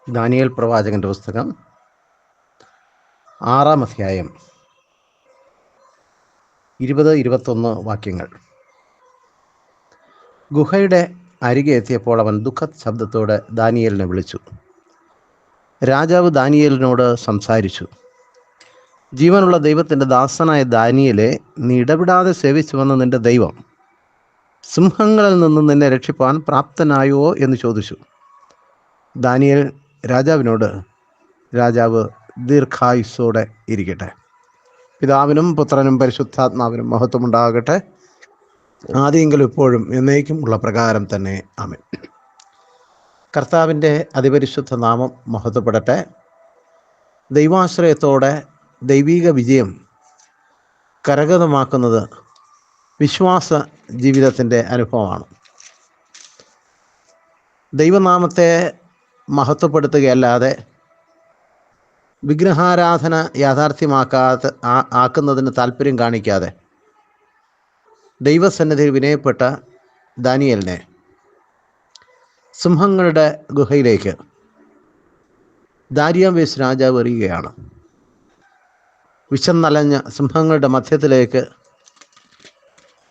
Daniel പ്രവാചകന്റെ പുസ്തകം 6-ാം അധ്യായം 20-21 വാക്യങ്ങൾ. ഗുഹയുടെ അരികെ എത്തിയപ്പോൾ അവൻ ശബ്ദത്തോടെ ദാനിയേലിനെ വിളിച്ചു. രാജാവ് ദാനിയേലിനോട് സംസാരിച്ചു. ജീവനുള്ള ദൈവത്തിൻ്റെ ദാസനായ ദാനിയേലെ, നീ ഇടപെടാതെ സേവിച്ചു വന്ന നിന്റെ ദൈവം സിംഹങ്ങളിൽ നിന്ന് നിന്നെ രക്ഷിപ്പാൻ പ്രാപ്തനായോ എന്ന് ചോദിച്ചു. ദാനിയേൽ രാജാവിനോട്, രാജാവ് ദീർഘായുസ്സോടെ ഇരിക്കട്ടെ. പിതാവിനും പുത്രനും പരിശുദ്ധാത്മാവിനും മഹത്വമുണ്ടാകട്ടെ, ആദ്യമെങ്കിലും ഇപ്പോഴും എന്നേക്കും ഉള്ള പ്രകാരം തന്നെ. ആമേൻ. കർത്താവിൻ്റെ അതിപരിശുദ്ധ നാമം മഹത്വപ്പെടട്ടെ. ദൈവാശ്രയത്തോടെ ദൈവിക വിജയം കരഗതമാക്കുന്നത് വിശ്വാസ ജീവിതത്തിൻ്റെ അനുഭവമാണ്. ദൈവനാമത്തെ മഹത്വപ്പെടുത്തുകയല്ലാതെ വിഗ്രഹാരാധന ആക്കുന്നതിന് താല്പര്യം കാണിക്കാതെ ദൈവസന്നിധിയിൽ വിനയപ്പെട്ട ദാനിയേലിനെ സിംഹങ്ങളുടെ ഗുഹയിലേക്ക് ദാരിയാവേശ് രാജാവ് എറിയുകയാണ്. വിശന്നലഞ്ഞ സിംഹങ്ങളുടെ മധ്യത്തിലേക്ക്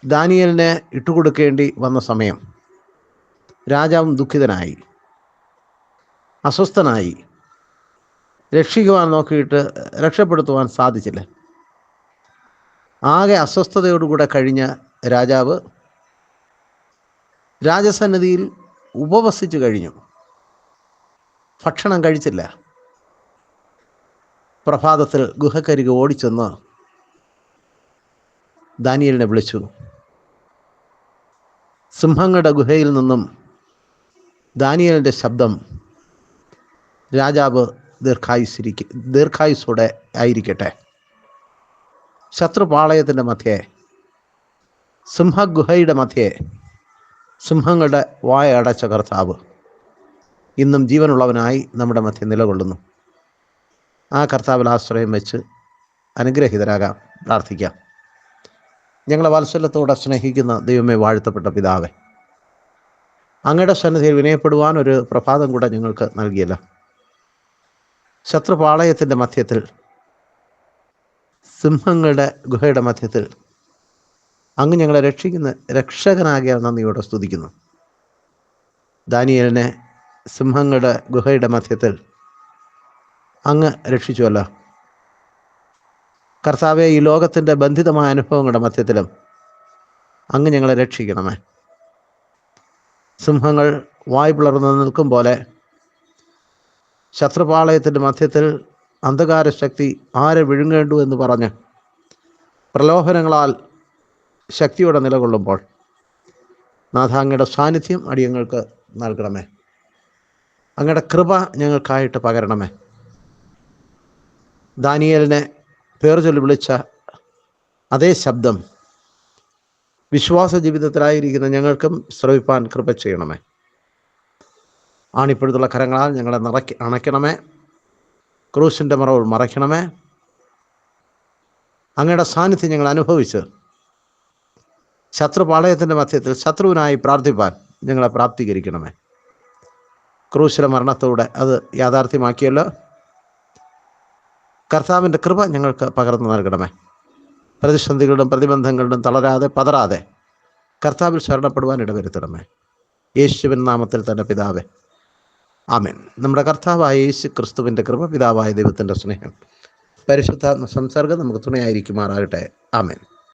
ദാനിയേലിനെ ഇട്ടുകൊടുക്കേണ്ടി വന്ന സമയം രാജാവും ദുഃഖിതനായി, അസ്വസ്ഥനായി. രക്ഷിക്കുവാൻ നോക്കിയിട്ട് രക്ഷപ്പെടുത്തുവാൻ സാധിച്ചില്ല. ആകെ അസ്വസ്ഥതയോടുകൂടെ കഴിഞ്ഞ രാജാവ് രാജസന്നിധിയിൽ ഉപവസിച്ചു കഴിഞ്ഞു. ഭക്ഷണം കഴിച്ചില്ല. പ്രഭാതത്തിൽ ഗുഹക്കരികെ ഓടിച്ചെന്ന് ദാനിയേലിനെ വിളിച്ചു. സിംഹങ്ങളുടെ ഗുഹയിൽ നിന്നും ദാനിയേലിൻ്റെ ശബ്ദം രാജാവ് ദീർഘായുസ്സോടെ ആയിരിക്കട്ടെ. ശത്രുപാളയത്തിൻ്റെ മധ്യേ, സിംഹഗുഹയുടെ മധ്യേ സിംഹങ്ങളുടെ വായ അടച്ച കർത്താവ് ഇന്നും ജീവനുള്ളവനായി നമ്മുടെ മധ്യ നിലകൊള്ളുന്നു. ആ കർത്താവിൽ ആശ്രയം വെച്ച് അനുഗ്രഹീതരാകാം. പ്രാർത്ഥിക്കാം. ഞങ്ങളെ വാത്സല്യത്തോടെ സ്നേഹിക്കുന്ന ദൈവമേ, വാഴ്ത്തപ്പെട്ട പിതാവേ, അങ്ങയുടെ സന്നിധിയിൽ വിനയപ്പെടുവാൻ ഒരു പ്രഭാതം കൂടെ ഞങ്ങൾക്ക് നൽകിയല്ലോ. ശത്രുപാളയത്തിൻ്റെ മധ്യത്തിൽ, സിംഹങ്ങളുടെ ഗുഹയുടെ മധ്യത്തിൽ അങ്ങ് ഞങ്ങളെ രക്ഷിക്കുന്ന രക്ഷകനാകിയ നന്ദിയോടെ സ്തുതിക്കുന്നു. ദാനിയേലിനെ സിംഹങ്ങളുടെ ഗുഹയുടെ മധ്യത്തിൽ അങ്ങ് രക്ഷിച്ചുവല്ലോ. കർത്താവെ, ഈ ലോകത്തിൻ്റെ ബന്ധിതമായ അനുഭവങ്ങളുടെ മധ്യത്തിലും അങ്ങ് ഞങ്ങളെ രക്ഷിക്കണമേ. സിംഹങ്ങൾ വായ് പിളർന്ന് നിൽക്കും പോലെ ശത്രുപാളയത്തിൻ്റെ മധ്യത്തിൽ അന്ധകാര ശക്തി ആരെ വിഴുങ്ങേണ്ടു എന്ന് പറഞ്ഞ് പ്രലോഭനങ്ങളാൽ ശക്തിയോടെ നിലകൊള്ളുമ്പോൾ നാഥ, അങ്ങയുടെ സാന്നിധ്യം അടിയങ്ങൾക്ക് നൽകണമേ. അങ്ങയുടെ കൃപ ഞങ്ങൾക്കായിട്ട് പകരണമേ. ദാനിയേലിനെ പേർ ചൊല്ലി വിളിച്ച അതേ ശബ്ദം വിശ്വാസ ജീവിതത്തിലായിരിക്കുന്ന ഞങ്ങൾക്കും ശ്രവിപ്പാൻ കൃപ ചെയ്യണമേ. ആണിപ്പഴുതുള്ള കരങ്ങളാൽ ഞങ്ങളെ അണയ്ക്കണമേ. ക്രൂശിൻ്റെ മറവ് മറയ്ക്കണമേ. അങ്ങയുടെ സാന്നിധ്യം ഞങ്ങൾ അനുഭവിച്ച് ശത്രുപാളയത്തിൻ്റെ മധ്യത്തിൽ ശത്രുവിനായി പ്രാർത്ഥിപ്പാൻ ഞങ്ങളെ പ്രാപ്തീകരിക്കണമേ. ക്രൂശിലെ മരണത്തോടെ അത് യാഥാർത്ഥ്യമാക്കിയല്ലോ. കർത്താവിൻ്റെ കൃപ ഞങ്ങൾക്ക് പകർന്നു നൽകണമേ. പ്രതിസന്ധികളുടെ പ്രതിബന്ധങ്ങളുടെയും തളരാതെ പതറാതെ കർത്താവിൽ ശരണപ്പെടുവാൻ ഇടവരുത്തണമേ. യേശുവിൻ നാമത്തിൽ തന്നെ പിതാവേ, ആമേൻ. നമ്മുടെ കർത്താവായ യേശു ക്രിസ്തുവിൻ്റെ കൃപ, പിതാവായ ദൈവത്തിൻ്റെ സ്നേഹം, പരിശുദ്ധാത്മ സംസർഗം നമുക്ക് തുണയായിരിക്കുമാറാകട്ടെ. ആമേൻ.